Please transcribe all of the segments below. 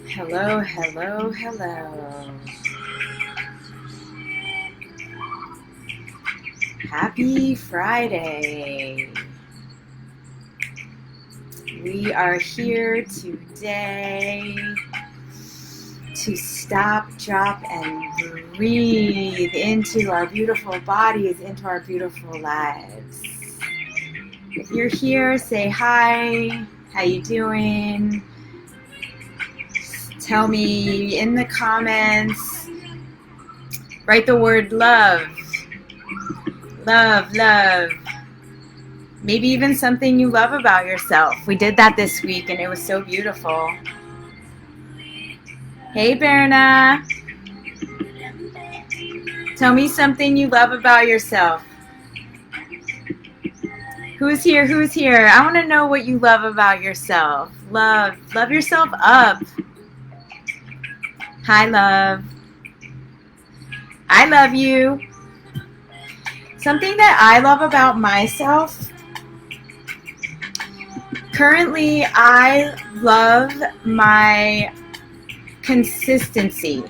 Hello, hello, hello. Happy Friday. We are here today to stop, drop, and breathe into our beautiful bodies, into our beautiful lives. If you're here, say hi. How you doing? Tell me in the comments. Write the word love. Love, love. Maybe even something you love about yourself. We did that this week and it was so beautiful. Hey, Berna. Tell me something you love about yourself. Who's here? Who's here? I want to know what you love about yourself. Love yourself up. Hi, love. I love you. Something that I love about myself. Currently, I love my consistency.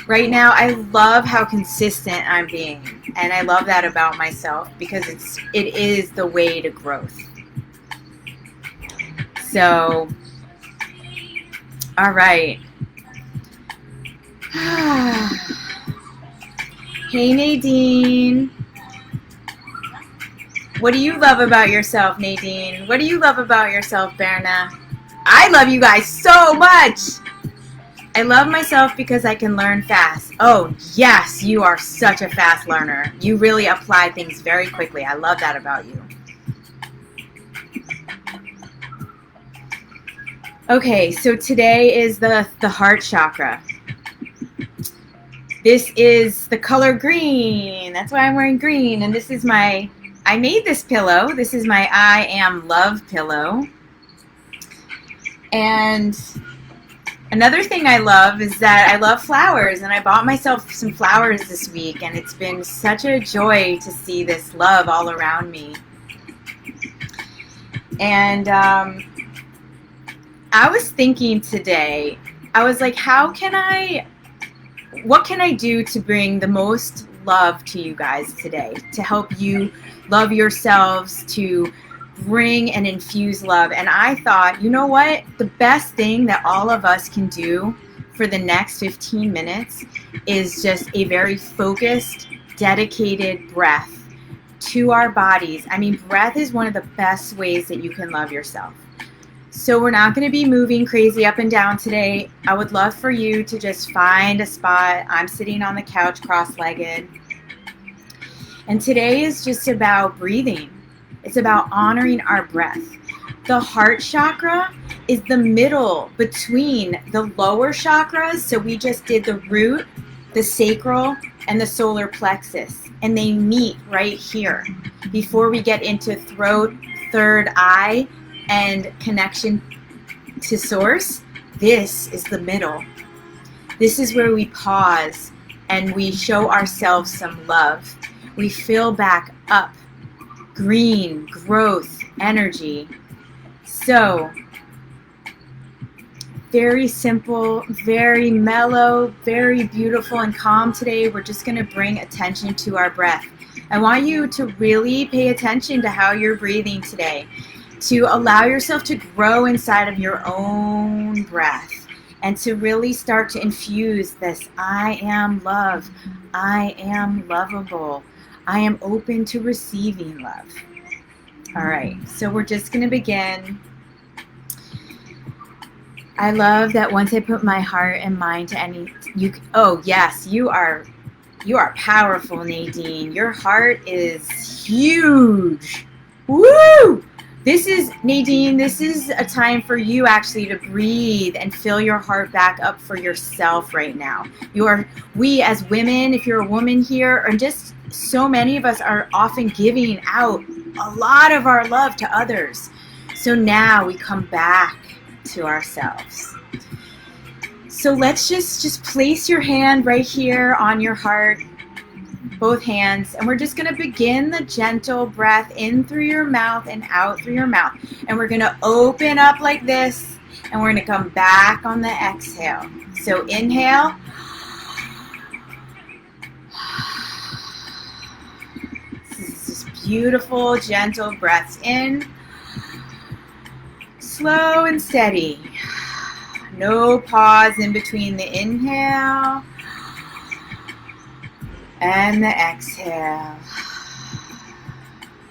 Right now, I love how consistent I'm being. And I love that about myself because it is the way to growth. So, all right. Hey, Nadine. What do you love about yourself, Nadine? What do you love about yourself, Berna? I love you guys so much. I love myself because I can learn fast. Oh, yes, you are such a fast learner. You really apply things very quickly. I love that about you. Okay, so today is the Heart Chakra. This is the color green. That's why I'm wearing green. And this is I made this pillow. This is my I Am Love pillow. And another thing I love is that I love flowers. And I bought myself some flowers this week. And it's been such a joy to see this love all around me. And I was thinking today, I was like, what can I do to bring the most love to you guys today, to help you love yourselves, to bring and infuse love? And I thought, you know what? The best thing that all of us can do for the next 15 minutes is just a very focused, dedicated breath to our bodies. I mean, breath is one of the best ways that you can love yourself. So we're not going to be moving crazy up and down today. I would love for you to just find a spot. I'm sitting on the couch cross-legged. And today is just about breathing. It's about honoring our breath. The heart chakra is the middle between the lower chakras. So we just did the root, the sacral, and the solar plexus. And they meet right here before we get into throat, third eye, and connection to source. This is the middle. This is where we pause and we show ourselves some love. We fill back up green, growth, energy. So, very simple, very mellow, very beautiful and calm today. We're just going to bring attention to our breath. I want you to really pay attention to how you're breathing today, to allow yourself to grow inside of your own breath and to really start to infuse this I am love, I am lovable, I am open to receiving love. All right, so we're just going to begin. I love that once I put my heart and mind to oh yes, you are powerful, Nadine. Your heart is huge. Woo! This is, Nadine, this is a time for you actually to breathe and fill your heart back up for yourself right now. We as women, if you're a woman here, and just so many of us are often giving out a lot of our love to others. So now we come back to ourselves. So let's just place your hand right here on your heart, both hands, and we're just going to begin the gentle breath in through your mouth and out through your mouth. And we're going to open up like this, and we're going to come back on the exhale. So inhale. This is just beautiful, gentle breaths in. Slow and steady. No pause in between the inhale and the exhale.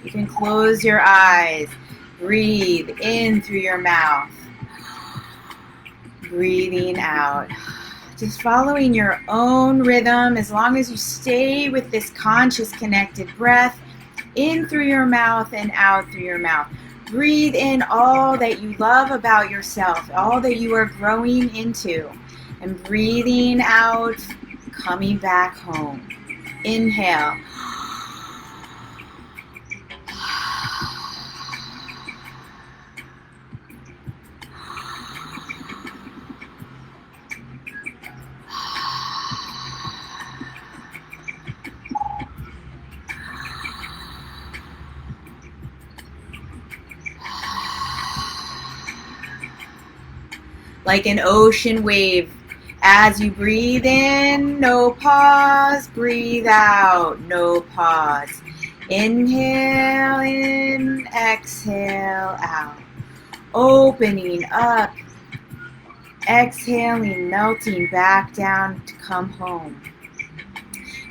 You can close your eyes. Breathe in through your mouth. Breathing out. Just following your own rhythm, as long as you stay with this conscious connected breath in through your mouth and out through your mouth. Breathe in all that you love about yourself, all that you are growing into, and breathing out, coming back home. Inhale. Like an ocean wave. As you breathe in, no pause. Breathe out, no pause. Inhale in, exhale out. Opening up. Exhaling, melting back down to come home.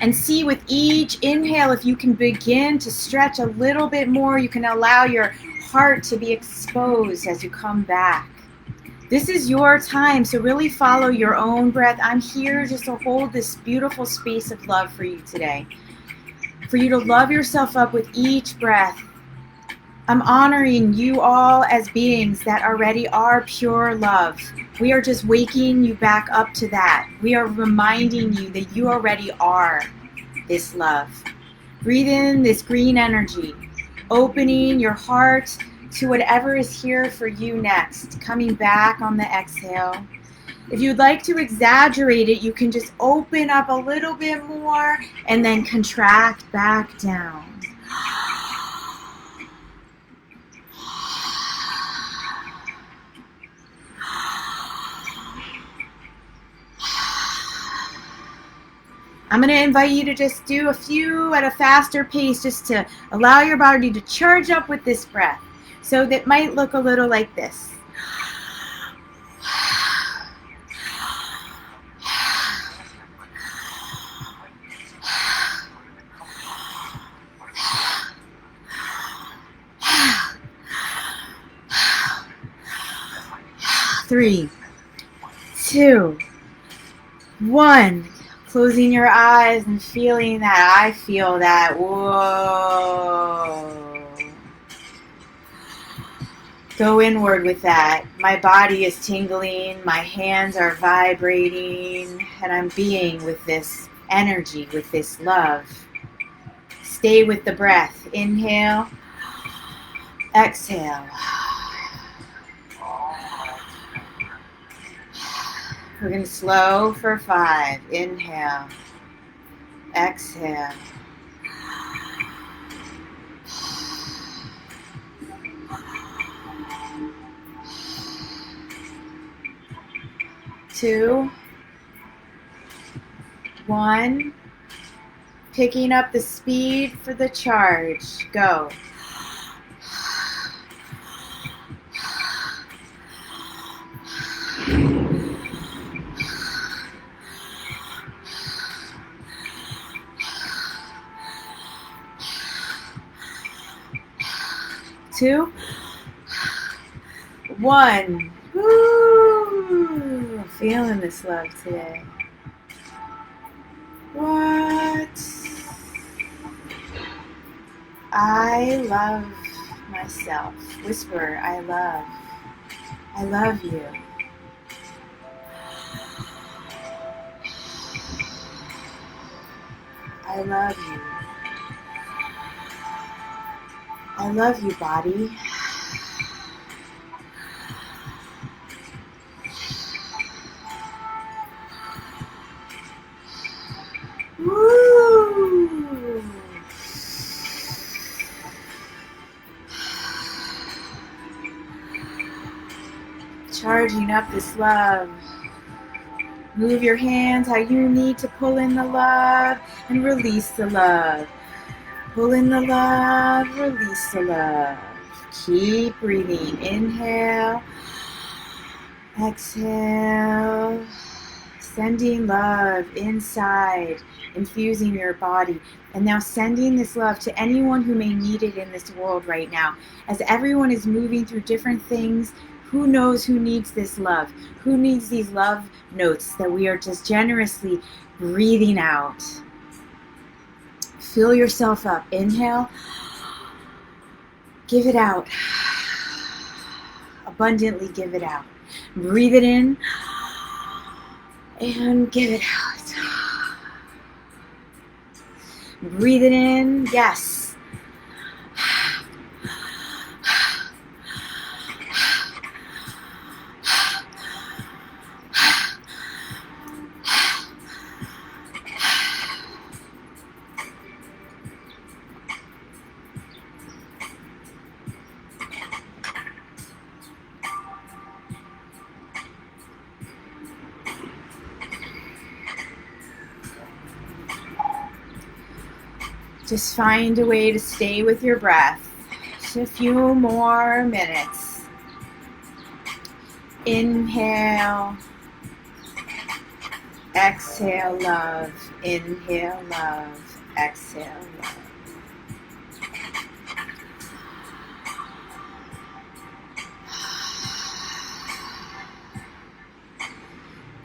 And see with each inhale if you can begin to stretch a little bit more. You can allow your heart to be exposed as you come back. This is your time, so really follow your own breath. I'm here just to hold this beautiful space of love for you today. For you to love yourself up with each breath. I'm honoring you all as beings that already are pure love. We are just waking you back up to that. We are reminding you that you already are this love. Breathe in this green energy, opening your heart to whatever is here for you next. Coming back on the exhale. If you'd like to exaggerate it, you can just open up a little bit more and then contract back down. I'm going to invite you to just do a few at a faster pace just to allow your body to charge up with this breath. So that might look a little like this. Three, two, one. Closing your eyes and feeling that. I feel that. Whoa. Go inward with that. My body is tingling, my hands are vibrating, and I'm being with this energy, with this love. Stay with the breath. Inhale, exhale. We're going to slow for 5. Inhale, exhale. Two, one. Picking up the speed for the charge. Go. Two, one. Woo! Feeling this love today. What? I love myself. Whisper, I love you. I love you. I love you, body. Woo! Charging up this love. Move your hands how you need to pull in the love and release the love. Pull in the love, release the love. Keep breathing. Inhale. Exhale. Sending love inside, infusing your body. And now sending this love to anyone who may need it in this world right now. As everyone is moving through different things, who knows who needs this love? Who needs these love notes that we are just generously breathing out? Fill yourself up. Inhale. Give it out. Abundantly give it out. Breathe it in. And give it out. Breathe it in. Yes. Just find a way to stay with your breath. Just a few more minutes. Inhale. Exhale, love. Inhale, love. Exhale, love.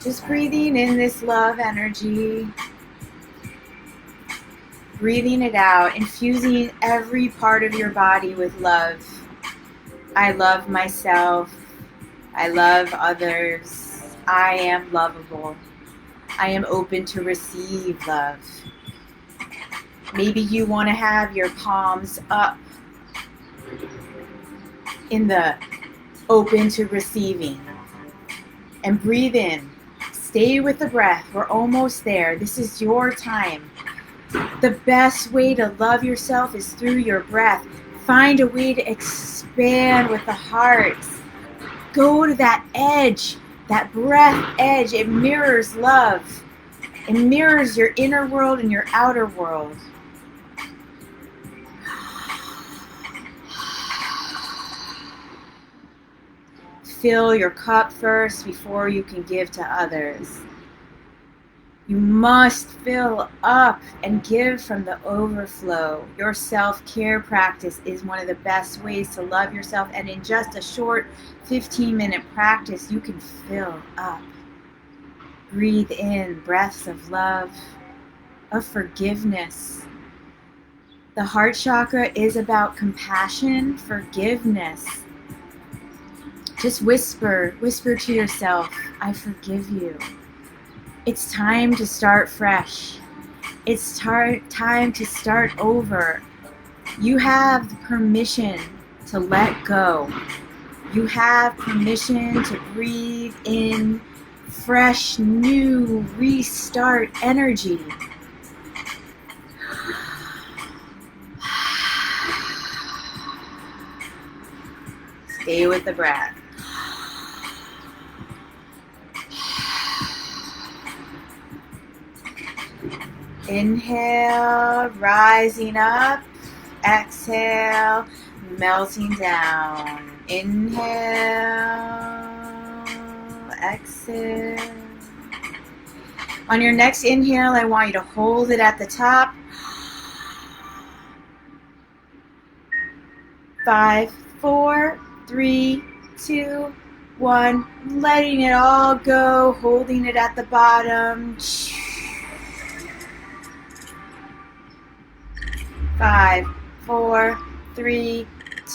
Just breathing in this love energy. Breathing it out, infusing every part of your body with love. I love myself. I love others. I am lovable. I am open to receive love. Maybe you want to have your palms up in the open to receiving. And breathe in. Stay with the breath. We're almost there. This is your time. The best way to love yourself is through your breath. Find a way to expand with the heart. Go to that edge, that breath edge. It mirrors love. It mirrors your inner world and your outer world. Fill your cup first before you can give to others. You must fill up and give from the overflow. Your self-care practice is one of the best ways to love yourself. And in just a short 15-minute practice, you can fill up. Breathe in breaths of love, of forgiveness. The heart chakra is about compassion, forgiveness. Just whisper to yourself, I forgive you. It's time to start fresh. It's time to start over. You have the permission to let go. You have permission to breathe in fresh, new, restart energy. Stay with the breath. Inhale, rising up. Exhale, melting down. Inhale, exhale. On your next inhale, I want you to hold it at the top. 5, 4, 3, 2, 1. Letting it all go, holding it at the bottom. 5, 4, 3,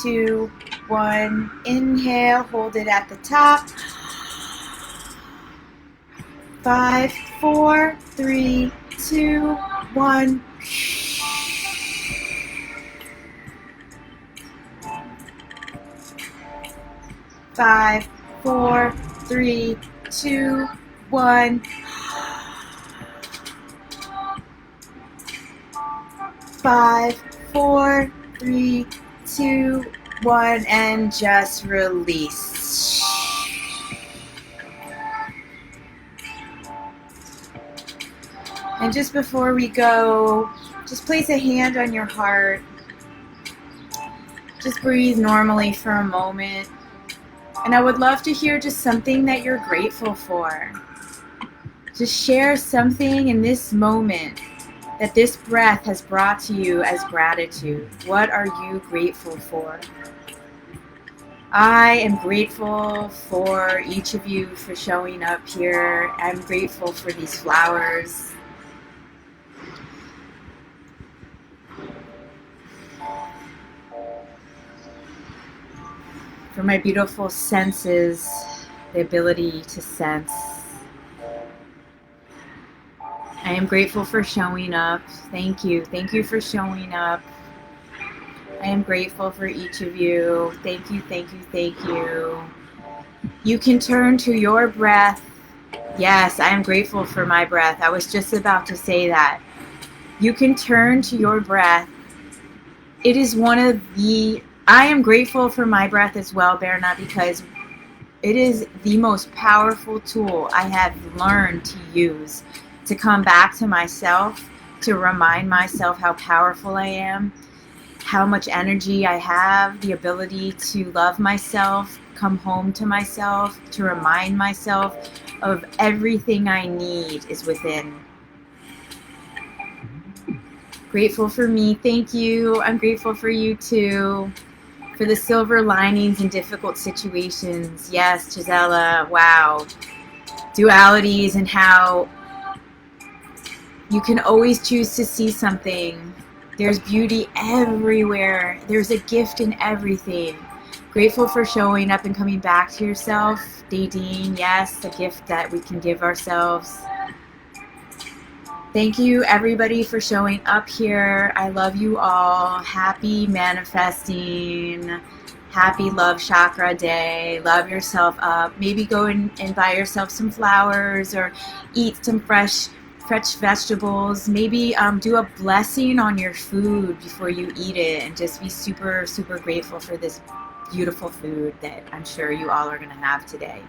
2, 1. Inhale, hold it at the top. 5, 4, 3, 2, 1. 5, 4, 3, 2, 1. 5, 4, 3, 2, 1, and just release. And just before we go, just place a hand on your heart. Just breathe normally for a moment. And I would love to hear just something that you're grateful for. Just share something in this moment that this breath has brought to you as gratitude. What are you grateful for? I am grateful for each of you for showing up here. I'm grateful for these flowers. For my beautiful senses, the ability to sense. I am grateful for showing up. Thank you. Thank you for showing up. I am grateful for each of you. Thank you, thank you, thank you. You can turn to your breath. Yes, I am grateful for my breath. I was just about to say that. You can turn to your breath. It is I am grateful for my breath as well, Berna, because it is the most powerful tool I have learned to use to come back to myself, to remind myself how powerful I am, how much energy I have, the ability to love myself, come home to myself, to remind myself of everything I need is within. Grateful for me. Thank you. I'm grateful for you too. For the silver linings in difficult situations. Yes, Gisela. Wow. Dualities and how you can always choose to see something. There's beauty everywhere. There's a gift in everything. Grateful for showing up and coming back to yourself. Dadine, yes, a gift that we can give ourselves. Thank you, everybody, for showing up here. I love you all. Happy manifesting. Happy Love Chakra Day. Love yourself up. Maybe go and buy yourself some flowers or eat some fresh vegetables. Maybe do a blessing on your food before you eat it and just be super, super grateful for this beautiful food that I'm sure you all are going to have today.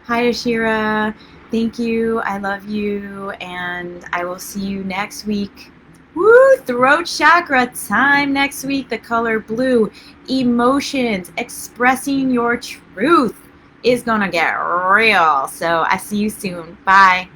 Hi, Ashira. Thank you. I love you. And I will see you next week. Woo! Throat chakra time next week. The color blue. Emotions. Expressing your truth is going to get real. So I see you soon. Bye.